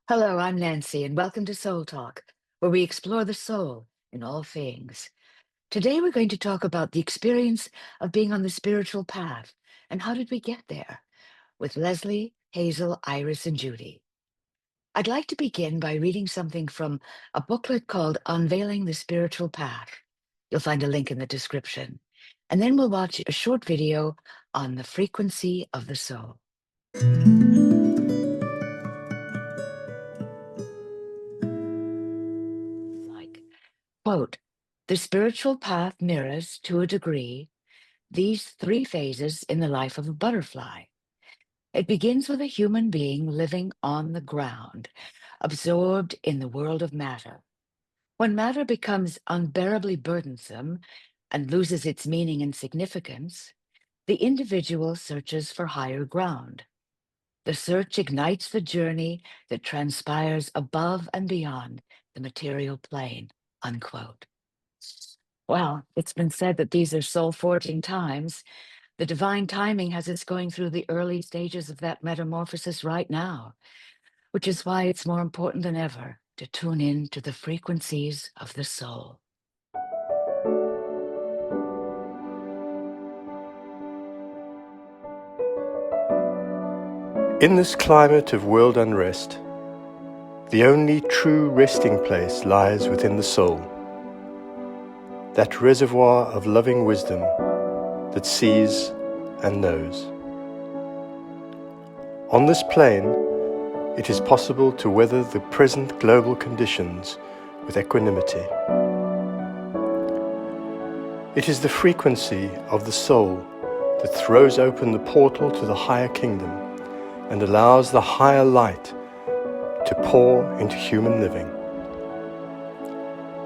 Hello, I'm Nancy, and welcome to Soul Talk, where we explore the soul in all things. Today, we're going to talk about the experience of being on the spiritual path and how did we get there with Leslie, Hazel, Iris, and Judy. I'd like to begin by reading something from a booklet called Unveiling the Spiritual Path. You'll find a link in the description. And then we'll watch a short video on the frequency of the soul. Like, quote, the spiritual path mirrors, to a degree, these three phases in the life of a butterfly. It begins with a human being living on the ground, absorbed in the world of matter. When matter becomes unbearably burdensome and loses its meaning and significance, the individual searches for higher ground. The search ignites the journey that transpires above and beyond the material plane. Unquote. Well, it's been said that these are soul forging times. The divine timing has us going through the early stages of that metamorphosis right now, which is why it's more important than ever to tune in to the frequencies of the soul. In this climate of world unrest, the only true resting place lies within the soul, that reservoir of loving wisdom that sees and knows. On this plane, it is possible to weather the present global conditions with equanimity. It is the frequency of the soul that throws open the portal to the higher kingdom and allows the higher light to pour into human living.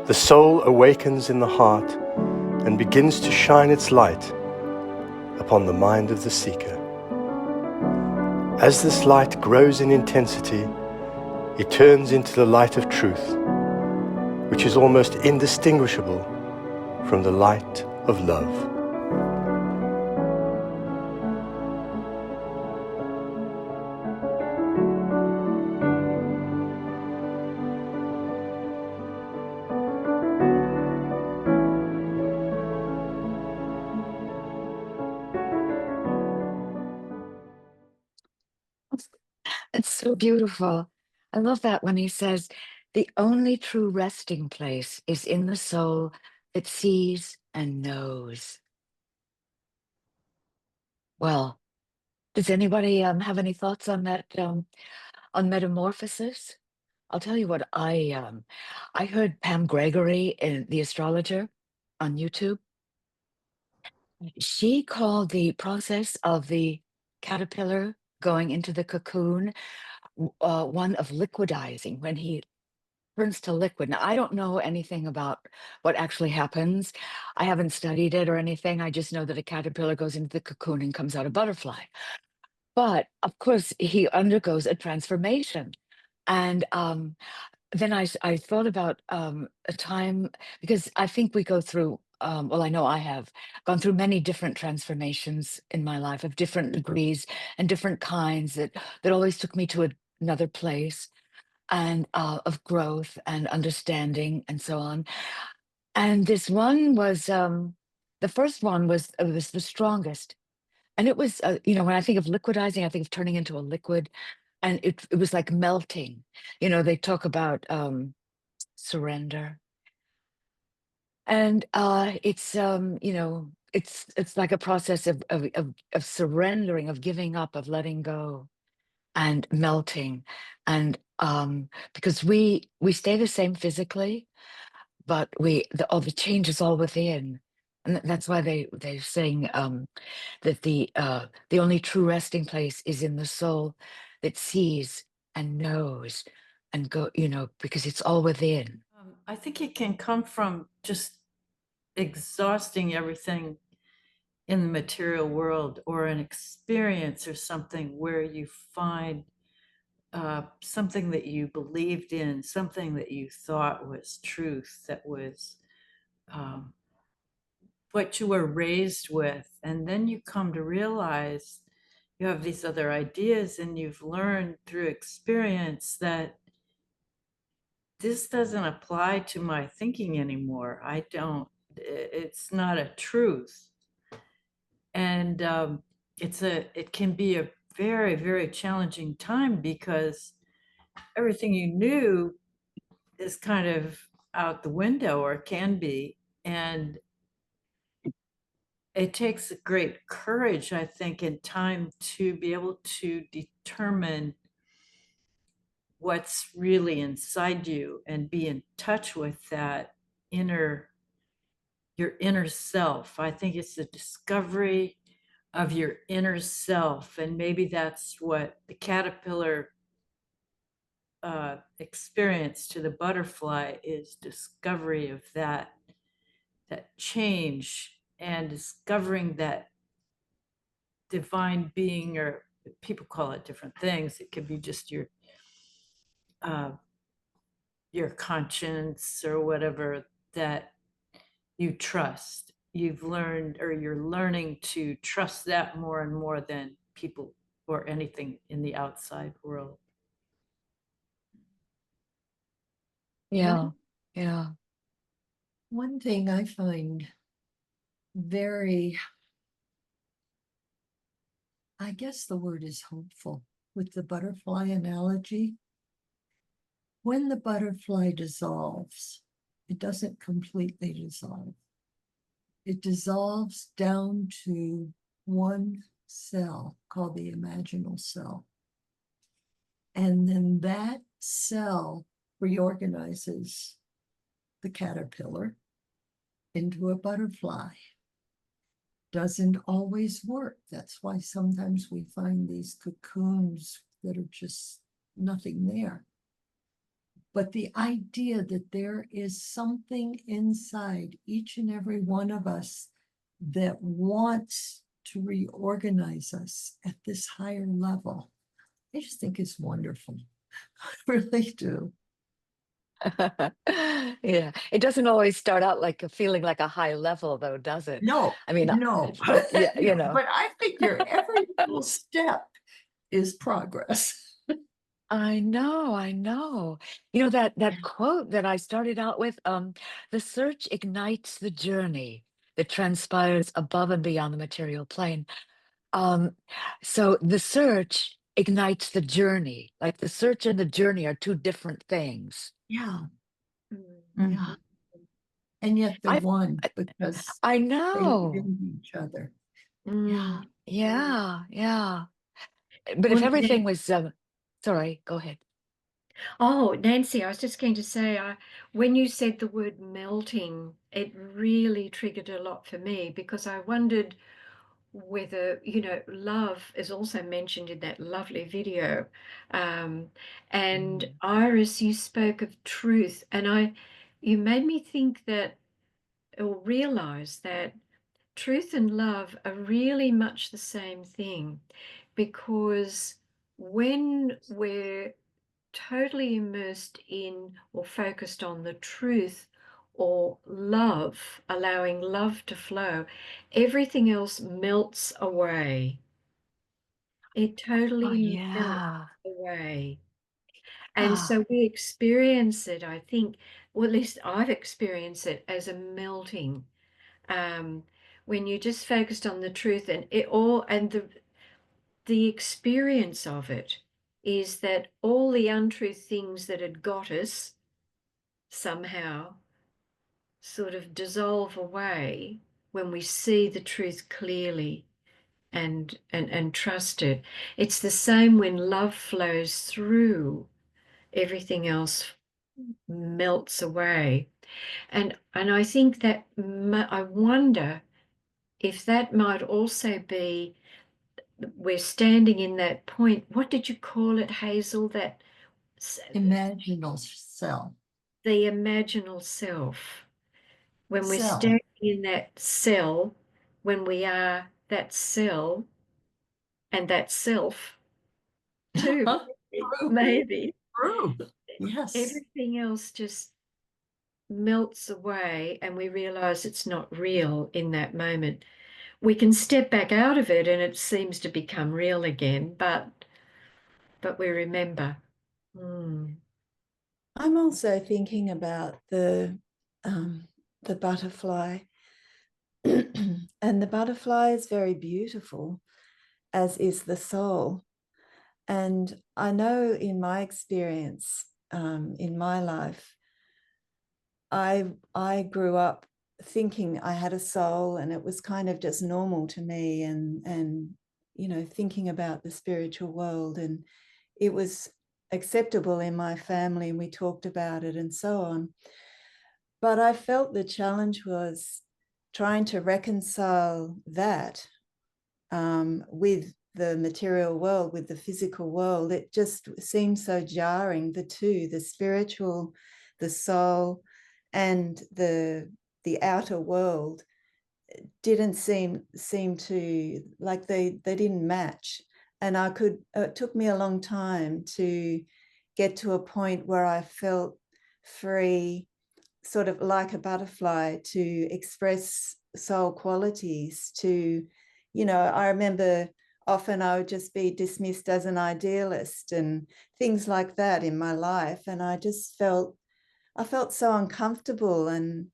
The soul awakens in the heart and begins to shine its light upon the mind of the seeker. As this light grows in intensity, it turns into the light of truth, which is almost indistinguishable from the light of love. It's so beautiful. I love that when he says, the only true resting place is in the soul that sees and knows. Well, does anybody have any thoughts on that, on metamorphosis? I'll tell you what I heard Pam Gregory in The Astrologer on YouTube. She called the process of the caterpillar going into the cocoon one of liquidizing when he turns to liquid. Now, I don't know anything about what actually happens. I haven't studied it or anything. I just know that a caterpillar goes into the cocoon and comes out a butterfly. But of course, he undergoes a transformation. And then I thought about a time because I think we go through. Well, I know I have gone through many different transformations in my life of different degrees and different kinds that always took me to another place and of growth and understanding and so on. And this one was the first one was the strongest, and it was when I think of liquidizing, I think of turning into a liquid, and it was like melting. They talk about surrender. And it's it's like a process of surrendering, of giving up, of letting go and melting. And because we stay the same physically, but all the change is all within. And that's why they're saying that the only true resting place is in the soul that sees and knows and because it's all within. I think it can come from just exhausting everything in the material world, or an experience or something where you find something that you believed in, something that you thought was truth, that was um, what you were raised with. And then you come to realize you have these other ideas, and you've learned through experience that this doesn't apply to my thinking anymore. I don't, it's not a truth. And it can be a very, very challenging time because everything you knew is kind of out the window, or can be. And it takes great courage, I think, in time to be able to determine what's really inside you and be in touch with that inner, your inner self. I think it's the discovery of your inner self. And maybe that's what the caterpillar experience to the butterfly is, discovery of that change, and discovering that divine being, or people call it different things. It could be just uh, your conscience or whatever that you trust. You've learned, or you're learning to trust that more and more than people or anything in the outside world. Yeah. Yeah. One thing I find very, I guess the word is hopeful, with the butterfly analogy. When the butterfly dissolves, it doesn't completely dissolve. It dissolves down to one cell called the imaginal cell. And then that cell reorganizes the caterpillar into a butterfly. Doesn't always work. That's why sometimes we find these cocoons that are just nothing there. But the idea that there is something inside each and every one of us that wants to reorganize us at this higher level, I just think is wonderful. I really do. Yeah. It doesn't always start out like a feeling like a high level, though, does it? No, I mean, no. yeah, you know. But I figure every little step is progress. I know, I know. You know, that quote that I started out with, the search ignites the journey that transpires above and beyond the material plane. Um, so the search ignites the journey. Like the search and the journey are two different things. Yeah, Mhm. yeah. And yet they're I've, one I because I they know. live in each other. Yeah, yeah, yeah. But if Well, everything was, sorry, go ahead. oh, Nancy, I was just going to say, when you said the word melting, it really triggered a lot for me, because I wondered whether, love is also mentioned in that lovely video. And Iris, you spoke of truth, and you made me think that, or realize that truth and love are really much the same thing, because when we're totally immersed in or focused on the truth or love, allowing love to flow, everything else melts away. It Oh, totally melts yeah. away. And Ah, so we experience it, I think, or at least I've experienced it as a melting. Um, when you're just focused on the truth, and it all, and the experience of it is that all the untrue things that had got us somehow sort of dissolve away when we see the truth clearly and trust it. It's the same when love flows through, everything else melts away. And I think that I wonder if that might also be, we're standing in that point. What did you call it, Hazel? That Imaginal cell. the imaginal self. When we're Cell. standing in that cell, when we are that cell and that self too, maybe True. Yes. everything else just melts away and we realize it's not real in that moment. We can step back out of it and it seems to become real again, but we remember. I'm also thinking about the butterfly, and the butterfly is very beautiful, as is the soul. And I know in my experience, in my life, I grew up thinking I had a soul, and it was kind of just normal to me, and you know, thinking about the spiritual world, and it was acceptable in my family, and we talked about it and so on. But I felt the challenge was trying to reconcile that with the material world, with the physical world. It just seemed so jarring, the two, the spiritual, the soul, and the outer world didn't seem to, like, they didn't match. And it took me a long time to get to a point where I felt free, sort of like a butterfly, to express soul qualities, to, you know, I remember often I would just be dismissed as an idealist and things like that in my life. And I felt so uncomfortable, and,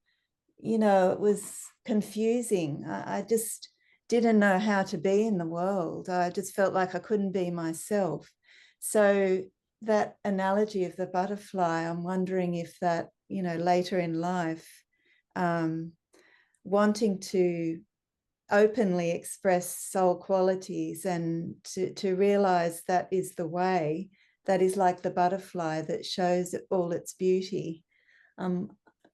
you know, it was confusing. I just didn't know how to be in the world. I just felt like I couldn't be myself. So that analogy of the butterfly, I'm wondering if that, you know, later in life, wanting to openly express soul qualities and to realize that is the way, that is like the butterfly that shows all its beauty. I'm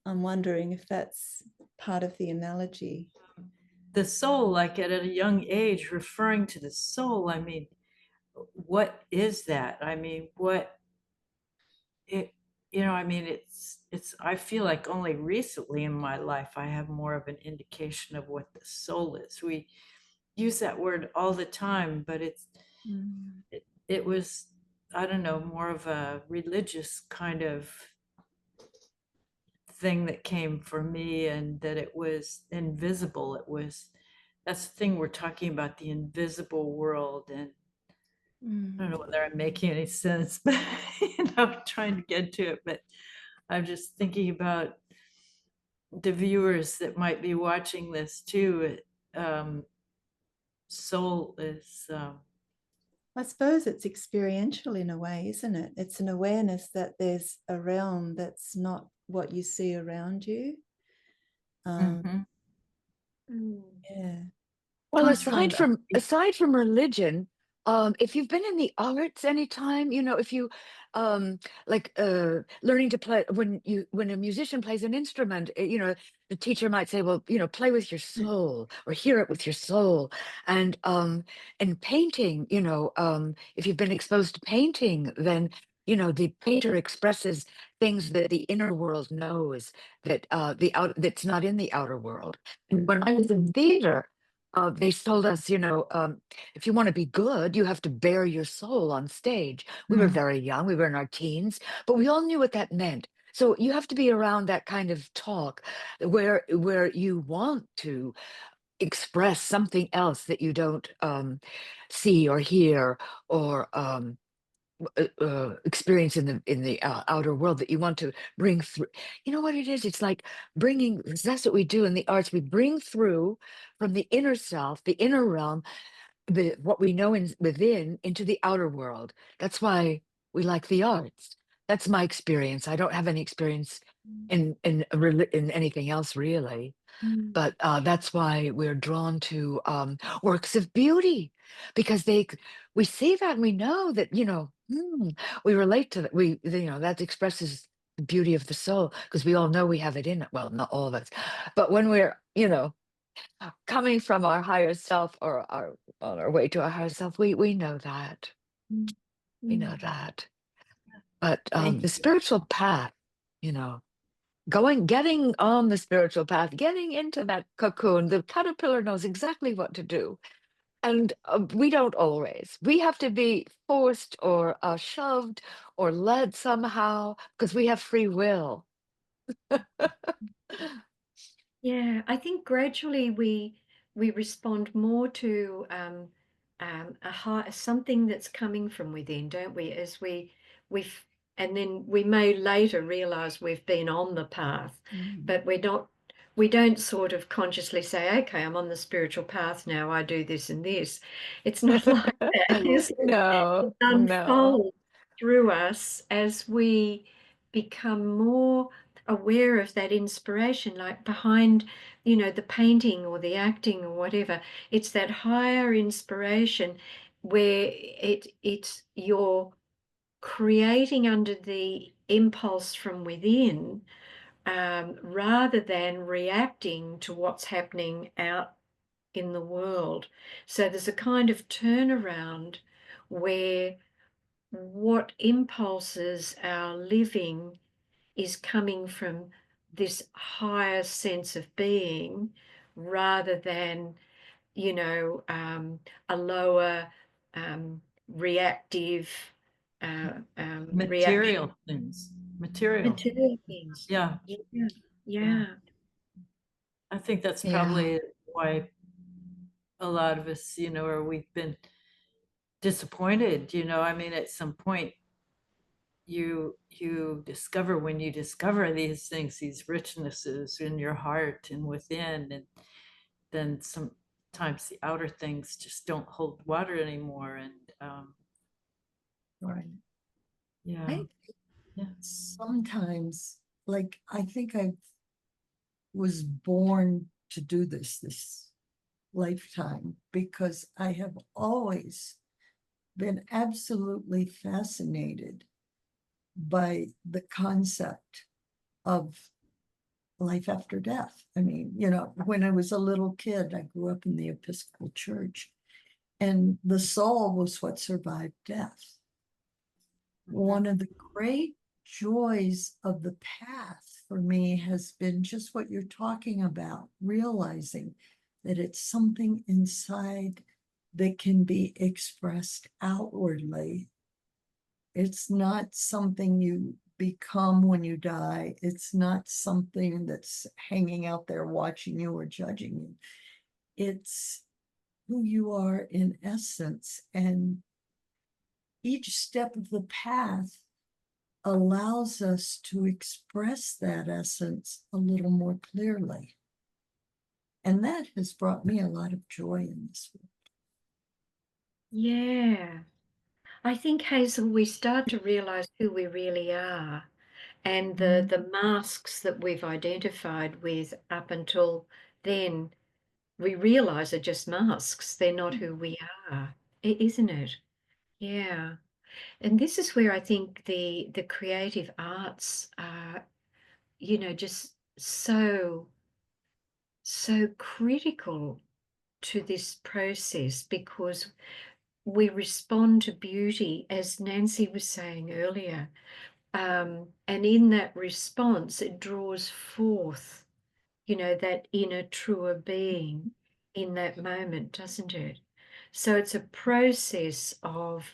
wondering if that's part of the analogy. The soul, like at a young age, referring to the soul, I mean, what is that? I mean, what it, you know, I mean, I feel like only recently in my life I have more of an indication of what the soul is. We use that word all the time, but it was, I don't know, more of a religious kind of thing that came for me, and that it was invisible. That's the thing, we're talking about the invisible world. And I don't know whether I'm making any sense, but I'm trying to get to it. But I'm just thinking about the viewers that might be watching this too. Soul is, I suppose it's experiential in a way, isn't it? It's an awareness that there's a realm that's not what you see around you. mhm. Yeah. Well, Constantly, aside from religion, if you've been in the arts anytime, you know, if you like learning to play, when a musician plays an instrument, you know, the teacher might say, well, you know, play with your soul or hear it with your soul. And painting, you know, if you've been exposed to painting, then you know the painter expresses things that the inner world knows that that's not in the outer world. And when I was in theater, they told us, you know, if you want to be good, you have to bare your soul on stage. We were very young, we were in our teens, but we all knew what that meant. So you have to be around that kind of talk where you want to express something else that you don't see or hear or experience in the outer world, that you want to bring through. You know what it is? It's like bringing. That's what we do in the arts. We bring through from the inner self, the inner realm, the what we know within into the outer world. That's why we like the arts. That's my experience. I don't have any experience in anything else really, but that's why we're drawn to works of beauty, because we see that and we know that, you know, we relate to that. You know, that expresses the beauty of the soul, because we all know we have it in it. Well, not all of us, but when we're, you know, coming from our higher self, or on our way to our higher self, we know that. We know that. But thank the you. spiritual path, you know, getting on the spiritual path, getting into that cocoon, the caterpillar knows exactly what to do. And we don't always. We have to be forced or shoved or led somehow, because we have free will. Yeah, I think gradually we respond more to a heart, something that's coming from within, don't we? As we and then we may later realize we've been on the path, Mm. but we don't sort of consciously say, okay, I'm on the spiritual path now, I do this and this. It's not like that, is it? No, It no. unfolds through us as we become more aware of that inspiration, like behind, the painting or the acting or whatever. It's that higher inspiration where it's you're creating under the impulse from within, rather than reacting to what's happening out in the world. So there's a kind of turnaround where what impulses our living is coming from this higher sense of being, rather than, a lower, reactive reaction. Material things, material. Material things. Yeah, Yeah. Yeah. I think that's Yeah. probably why a lot of us, or we've been disappointed, I mean, at some point you discover, when you discover these things, these richnesses in your heart and within, and then sometimes the outer things just don't hold water anymore. And Right. yeah, I yeah. sometimes, like, I think I was born to do this lifetime, because I have always been absolutely fascinated by the concept of life after death. I mean, when I was a little kid, I grew up in the Episcopal Church, and the soul was what survived death. One of the great joys of the path for me has been just what you're talking about, realizing that it's something inside that can be expressed outwardly. It's not something you become when you die. It's not something that's hanging out there watching you or judging you. It's who you are in essence. And each step of the path allows us to express that essence a little more clearly. And that has brought me a lot of joy in this world. Yeah. I think, Hazel, we start to realize who we really are, and the masks that we've identified with up until then, we realize are just masks. They're not who we are, isn't it? Yeah. And this is where I think the creative arts are, just so critical to this process, because we respond to beauty, as Nancy was saying earlier. And in that response, it draws forth, that inner truer being in that moment, doesn't it? So it's a process of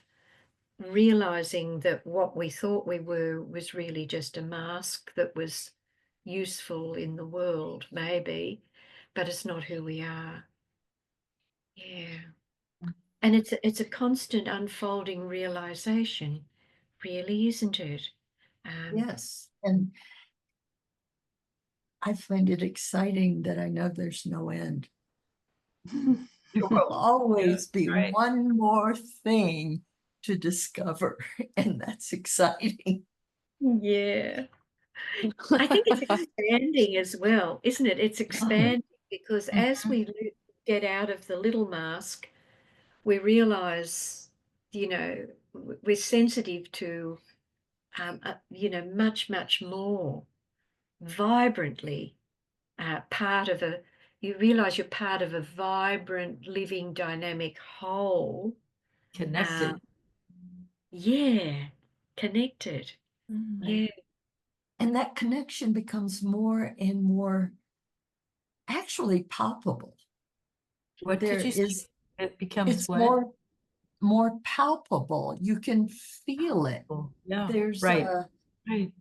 realizing that what we thought we were was really just a mask that was useful in the world, maybe, but it's not who we are. Yeah. And it's a constant unfolding realization, really, isn't it? Yes. And I find it exciting that I know there's no end. There will always be right. one more thing to discover, and that's exciting. Yeah. I think it's expanding as well, isn't it? It's expanding because as we get out of the little mask, we realize, we're sensitive to, much, much more vibrantly part of you realize you're part of a vibrant, living, dynamic whole. Connected. Yeah, connected. Yeah. And that connection becomes more and more actually palpable. What There did you say? is, It becomes it's what? more palpable. You can feel it. Yeah, There's right.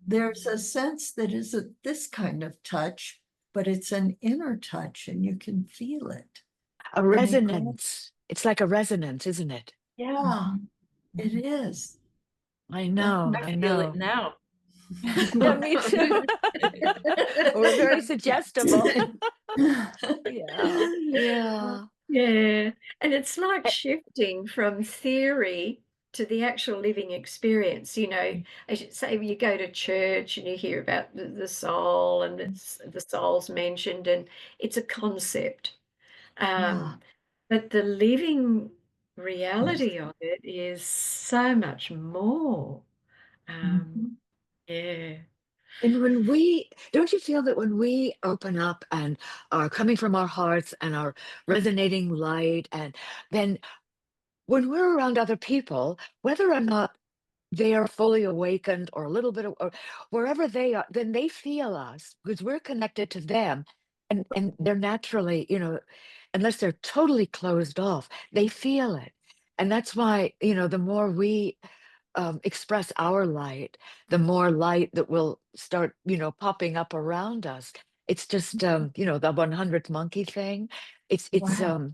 there's a sense that isn't this kind of touch, but it's an inner touch, and you can feel it. A resonance. It's like a resonance, isn't it? Yeah, it is. I know, I I feel it know. now. Yeah, me too. We're very suggestible. Yeah, yeah. Yeah, and it's like Eh, shifting from theory to the actual living experience. You know, as you say, you go to church and you hear about the soul, and the soul's mentioned, and it's a concept. Yeah. But the living reality of it is so much more. Um, Mhm. yeah. And when we, don't you feel that when we open up and are coming from our hearts and are resonating light, and then when we're around other people, whether or not they are fully awakened or a little bit of, or wherever they are, then they feel us because we're connected to them. And they're naturally, unless they're totally closed off, they feel it. And that's why, the more we express our light, the more light that will start, popping up around us. It's just, the 100th monkey thing. It's Wow.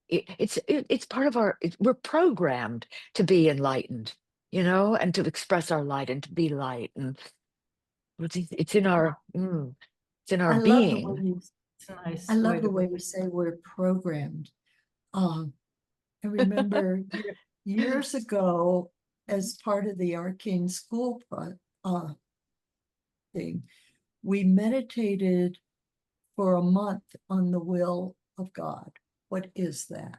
it's part of we're programmed to be enlightened, and to express our light and to be light, and it's in it's in our I love the way being. you It's a I nice way love to the put way you say we're programmed. I remember years ago, as part of the Arcane School thing, we meditated for a month on the will of God. What is that?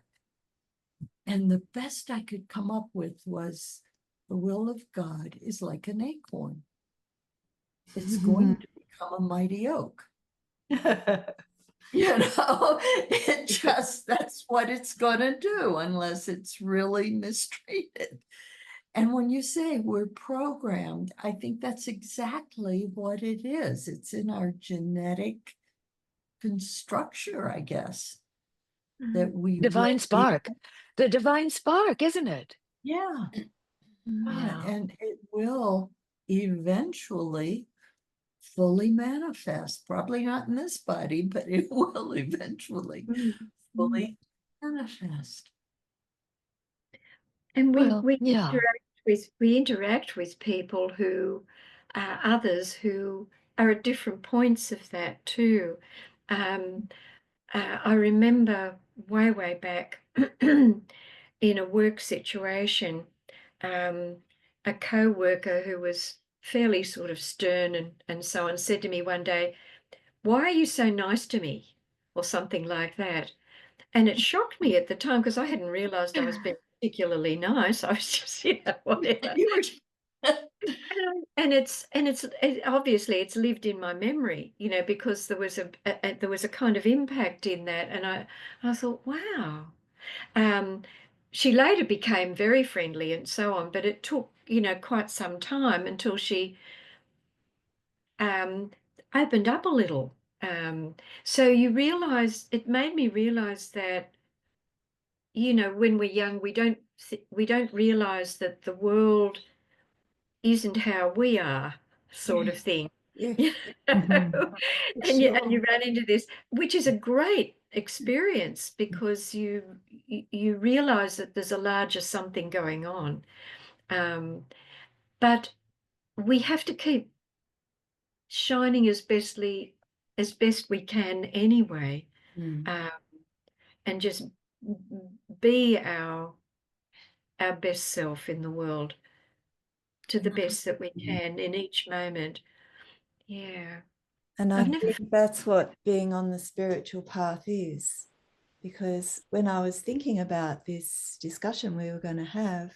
And the best I could come up with was the will of God is like an acorn. It's going to become a mighty oak. it. That's what it's going to do unless it's really mistreated. And when you say we're programmed, I think that's exactly what it is. It's in our genetic constructure, I guess, that we Divine will be. spark, the divine spark, isn't it? Yeah, yeah, Yeah. and it will eventually fully manifest. Probably not in this body, but it will eventually fully manifest. And Well, yeah. we interact with people who others who are at different points of that too. Um, I remember way back in a work situation, a co-worker who was fairly sort of stern and so on said to me one day, "Why are you so nice to me?" or something like that. And it shocked me at the time because I hadn't realized I was being particularly nice. I was just, whatever. You were Obviously it's lived in my memory, because there was there was a kind of impact in that, and I thought, wow. Um, she later became very friendly and so on, but it took, quite some time until she um, opened up a little. So it made me realize that, when we're young, we don't realize that the world isn't how we are, sort of thing. Yes. You Mhm. know? For And you sure. run into this, which is a great experience because you realize that there's a larger something going on. But we have to keep shining as best we can anyway, Mm. um, and just be our best self in the world to the best that we can in each moment. Yeah. And I I've never. think that's what being on the spiritual path is. Because when I was thinking about this discussion we were going to have,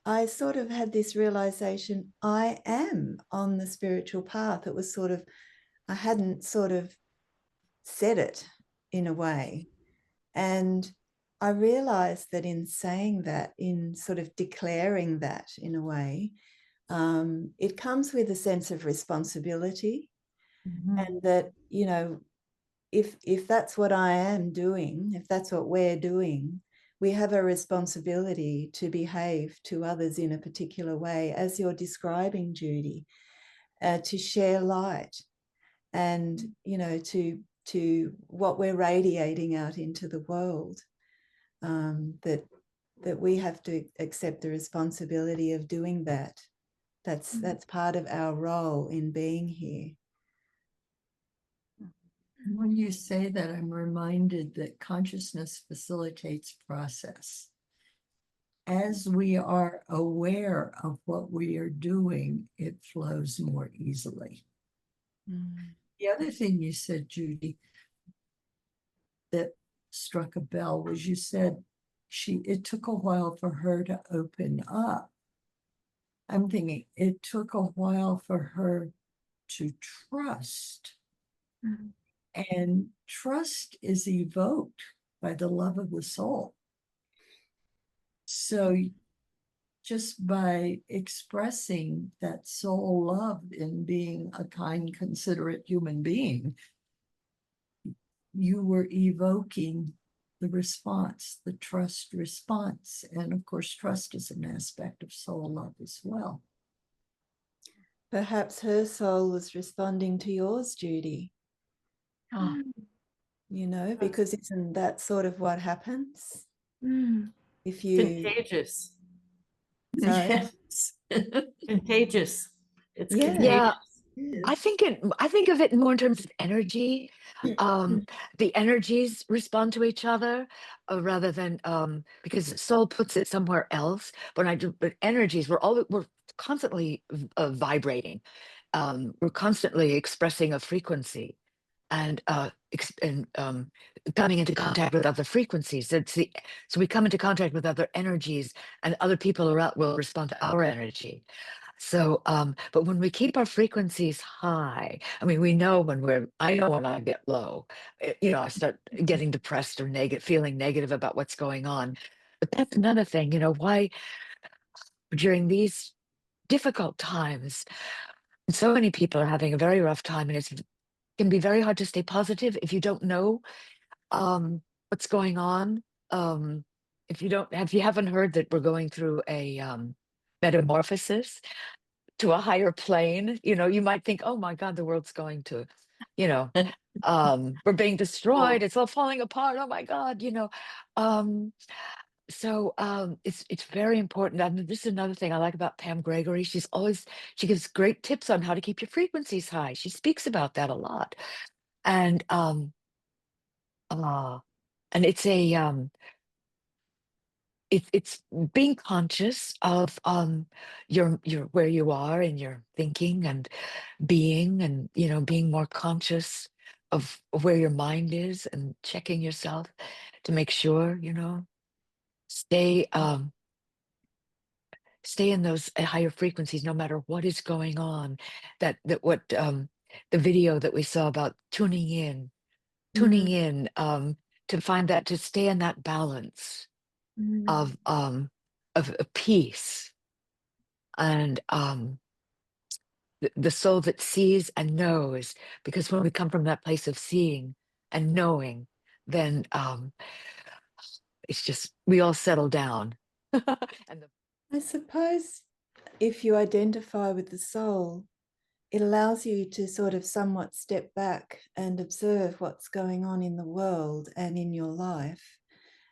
I sort of had this realization I am on the spiritual path. It was sort of, I hadn't sort of said it in a way. And I realized that in saying that, in sort of declaring that in a way, it comes with a sense of responsibility. And that, if that's what I am doing, if that's what we're doing, we have a responsibility to behave to others in a particular way, as you're describing, Judy, to share light and, to what we're radiating out into the world, that that we have to accept the responsibility of doing that. That's part of our role in being here. When you say that, I'm reminded that consciousness facilitates process. As we are aware of what we are doing, it flows more easily. The other thing you said, Judy, that struck a bell was you said it took a while for her to open up. I'm thinking it took a while for her to trust. Mhm. And trust is evoked by the love of the soul. So just by expressing that soul love in being a kind, considerate human being, you were evoking the response, the trust response. And of course, trust is an aspect of soul love as well. Perhaps her soul was responding to yours, Judy, Oh, you know, because isn't that sort of what happens? Mm. If you, Contagious. sorry, Yes. Contagious. It's Yeah. yeah. contagious. I think of it more in terms of energy. The energies respond to each other rather than because soul puts it somewhere else. But energies, we're constantly vibrating. We're constantly expressing a frequency and coming into contact with other frequencies. So we come into contact with other energies, and other people around will respond to our energy. So, but when we keep our frequencies high, I mean, I know when I get low, I start getting depressed or feeling negative about what's going on. But that's another thing, why during these difficult times, so many people are having a very rough time, and it can be very hard to stay positive if you don't know what's going on. If you haven't heard that we're going through a metamorphosis to a higher plane, you might think, oh my God, the world's going to, you know, we're being destroyed. It's all falling apart. Oh my God, Um, it's very important. And this is another thing I like about Pam Gregory. She gives great tips on how to keep your frequencies high. She speaks about that a lot. And uh and it's being conscious of your where you are in your thinking and being, and being more conscious of where your mind is and checking yourself to make sure stay stay in those higher frequencies no matter what is going on. That what the video that we saw about tuning in to find that, to stay in that balance Mm. of peace, and the soul that sees and knows, because when we come from that place of seeing and knowing, then it's just we all settle down. And I suppose if you identify with the soul, it allows you to sort of somewhat step back and observe what's going on in the world and in your life.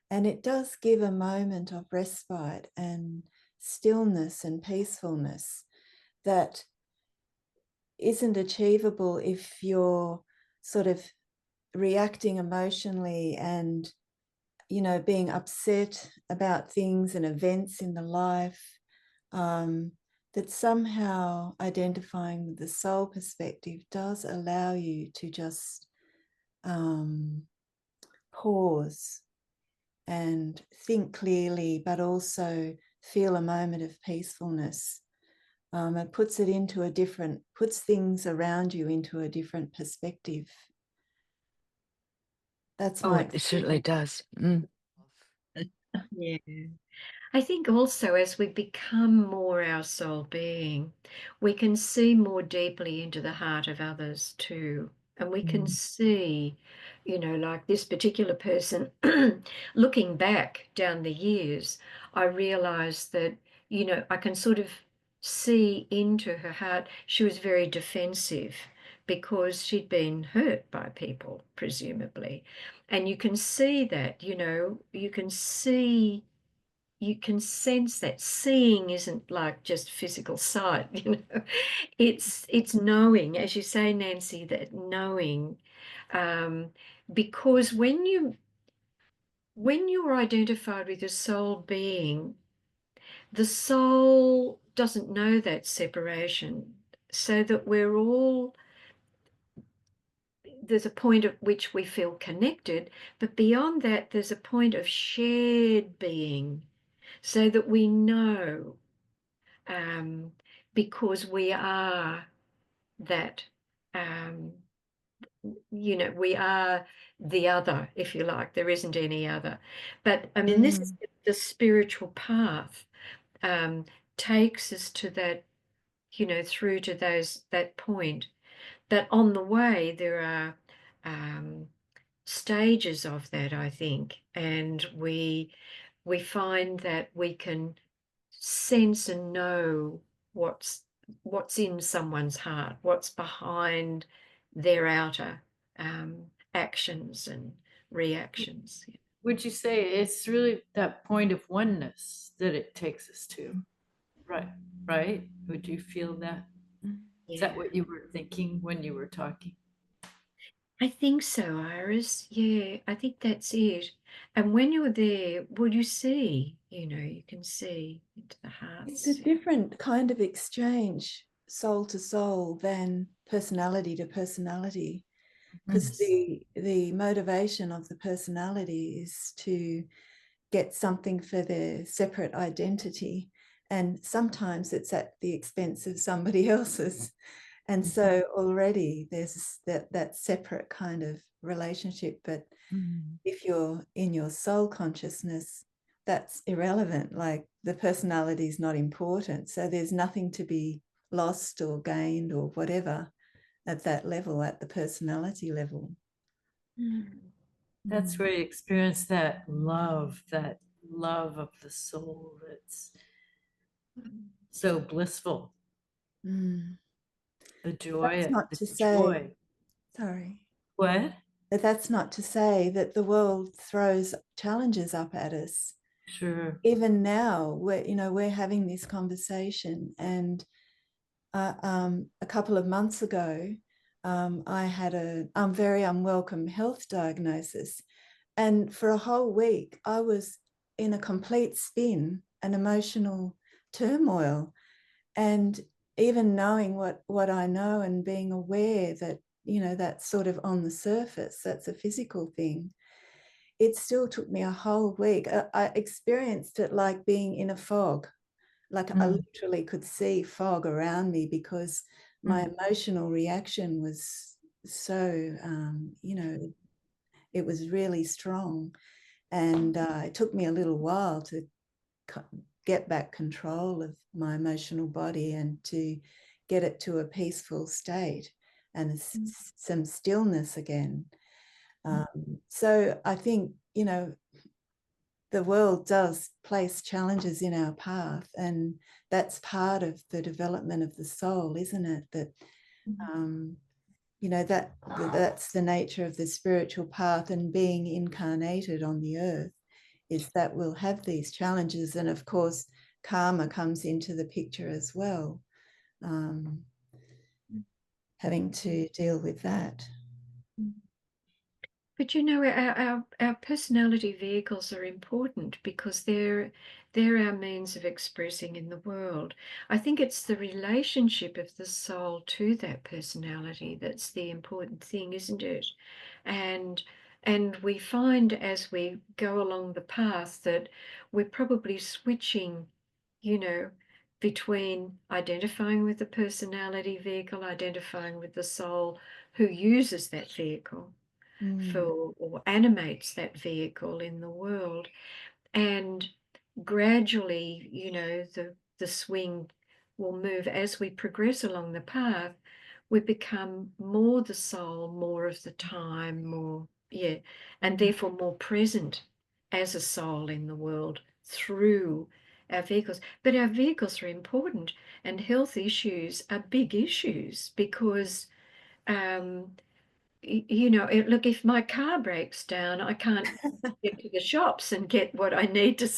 And it does give a moment of respite and stillness and peacefulness that isn't achievable if you're sort of reacting emotionally and being upset about things and events in the life. That somehow identifying with the soul perspective does allow you to just pause and think clearly, but also feel a moment of peacefulness. It puts things around you into a different perspective. That's oh, my it certainly experience. does. Mm. Yeah. I think also as we become more our soul being, we can see more deeply into the heart of others too. And we can see, like this particular person, looking back down the years, I realized that, I can sort of see into her heart. She was very defensive because she'd been hurt by people, presumably. And you can see that, you can see you can sense that seeing isn't like just physical sight, it's knowing, as you say, Nancy, that knowing, um, because when you're identified with your soul being, the soul doesn't know that separation, so that we're all, there's a point at which we feel connected, but beyond that, there's a point of shared being, so that we know, um, because we are that, um, we are the other, if you like. There isn't any other. But I mean, this is the spiritual path, um, takes us to that, through to that point. But on the way, there are stages of that, I think, and we find that we can sense and know what's in someone's heart, what's behind their outer actions and reactions. Would you say it's really that point of oneness that it takes us to? Right, right? Would you feel that? Is that what you were thinking when you were talking? I think so, Iris. Yeah, I think that's it. And when you're there, well, you see, you can see into the It's a hearts. different kind of exchange, soul to soul, than personality to personality. Because the motivation of the personality is to get something for their separate identity. And sometimes it's at the expense of somebody else's. And so already there's that separate kind of relationship. But if you're in your soul consciousness, that's irrelevant. Like the personality is not important. So there's nothing to be lost or gained or whatever at that level, at the personality level. That's where you experience that love of the soul that's so blissful. The joy, That's not the to say, joy. sorry, What? that's not to say that the world throws challenges up at us. Sure. Even now, we're having this conversation, and a couple of months ago, I had a very unwelcome health diagnosis, and for a whole week, I was in a complete spin, an emotional turmoil, and even knowing what I know and being aware that that's sort of on the surface, that's a physical thing. It still took me a whole week. I experienced it like being in a fog. Like I literally could see fog around me because my emotional reaction was so, it was really strong. And it took me a little while to get back control of my emotional body and to get it to a peaceful state and some stillness again. So I think, the world does place challenges in our path, and that's part of the development of the soul, isn't it? That that's the nature of the spiritual path, and being incarnated on the earth is that we'll have these challenges, and of course karma comes into the picture as well, having to deal with that. But our personality vehicles are important because they're our means of expressing in the world. I think it's the relationship of the soul to that personality that's the important thing, isn't it? And we find as we go along the path that we're probably switching, between identifying with the personality vehicle, identifying with the soul who uses that vehicle for, or animates that vehicle in the world. And gradually, the swing will move as we progress along the path. We become more the soul, more of the time, and therefore more present as a soul in the world through our vehicles. But our vehicles are important, and health issues are big issues because you know, look, if my car breaks down, I can't get to the shops and get what I need to,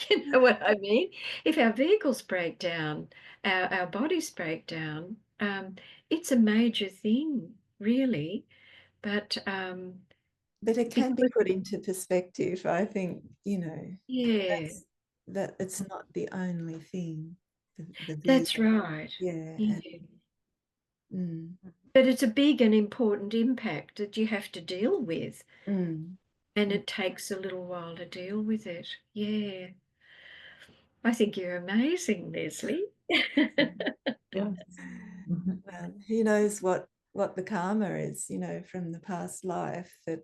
you know what I mean? If our vehicles break down, our bodies break down, it's a major thing, really. But But it can be because, put into perspective. I think, yeah, that it's not the only thing. The that's vehicle. right. Yeah. Yeah. Mm, But it's a big and important impact that you have to deal with, mm. and it takes a little while to deal with it. Yeah. I think you're amazing, Leslie. Yes. Mhm. Well, who knows what the karma is, from the past life that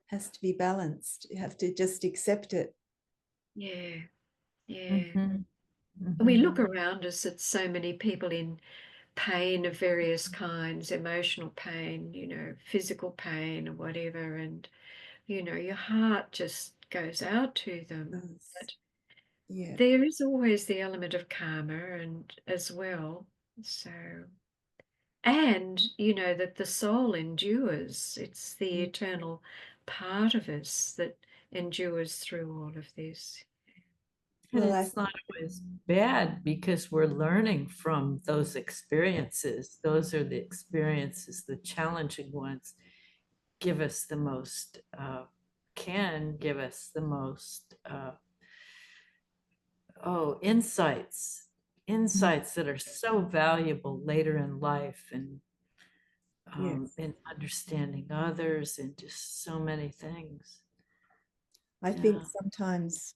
has to be balanced. You have to just accept it. Yeah, yeah. Mhm. And we Mhm. look around us at so many people in pain of various kinds, emotional pain, you know, physical pain or whatever, and you know, your heart just goes out to them. Yes. But Yeah. there is always the element of karma and as well. So, and you know that the soul endures. It's the Mm. eternal part of us that endures through all of this. And Well, it's not always bad because we're learning from those experiences. Those are the experiences, the challenging ones, give us the most, can give us the most, insights that are so valuable later in life and yes. in understanding others and just so many things. I think Yeah. sometimes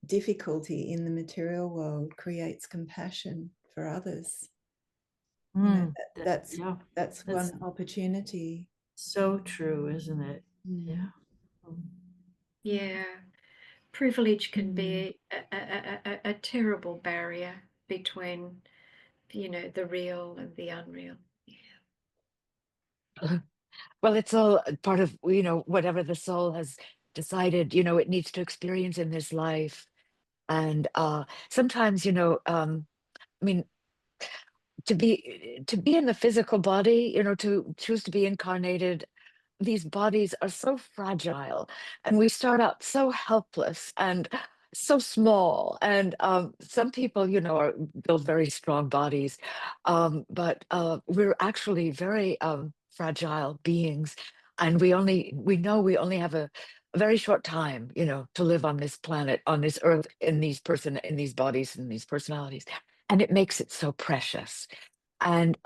difficulty in the material world creates compassion for others. Mm, That's yeah, that's that's one opportunity. so true, isn't it? Mm. Yeah. Mm. Yeah, privilege can be a terrible barrier between, you know, the real and the unreal. Well, it's all part of, you know, whatever the soul has decided, you know, it needs to experience in this life. And sometimes, you know, I mean, to be in the physical body, you know, to choose to be incarnated, these bodies are so fragile, and we start out so helpless and so small. And some people, you know, build very strong bodies, but we're actually very fragile beings, and we know we only have a very short time, you know, to live on this planet, on this earth, in these bodies, in these personalities, and it makes it so precious. And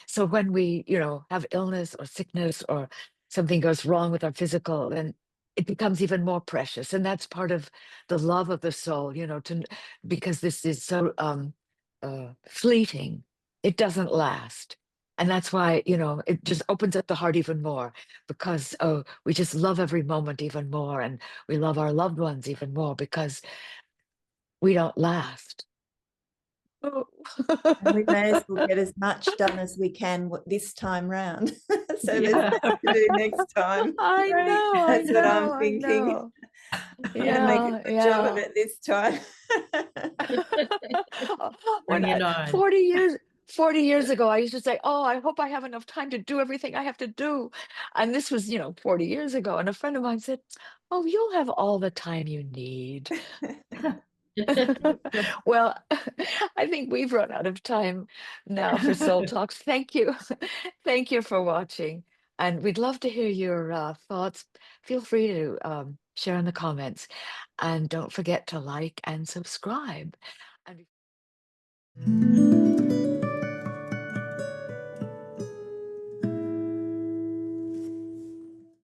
so when we, you know, have illness or sickness or something goes wrong with our physical, then it becomes even more precious. And that's part of the love of the soul, you know, because this is so fleeting, it doesn't last. And that's why, you know, it just opens up the heart even more because we just love every moment even more. And we love our loved ones even more because we don't last. Oh. And we may as well get as much done as we can this time round. So there's Yeah. less to do next time. I Right. know, I That's what I'm know, I thinking. know. And make a Yeah, good job of yeah. it this time. When Bring it on. 40 years ago, I used to say, "Oh, I hope I have enough time to do everything I have to do." And this was, you know, 40 years ago. And a friend of mine said, "Oh, you'll have all the time you need." Well, I think we've run out of time now for Soul Talks. Thank you. Thank you for watching. And we'd love to hear your thoughts. Feel free to share in the comments. And don't forget to like and subscribe. And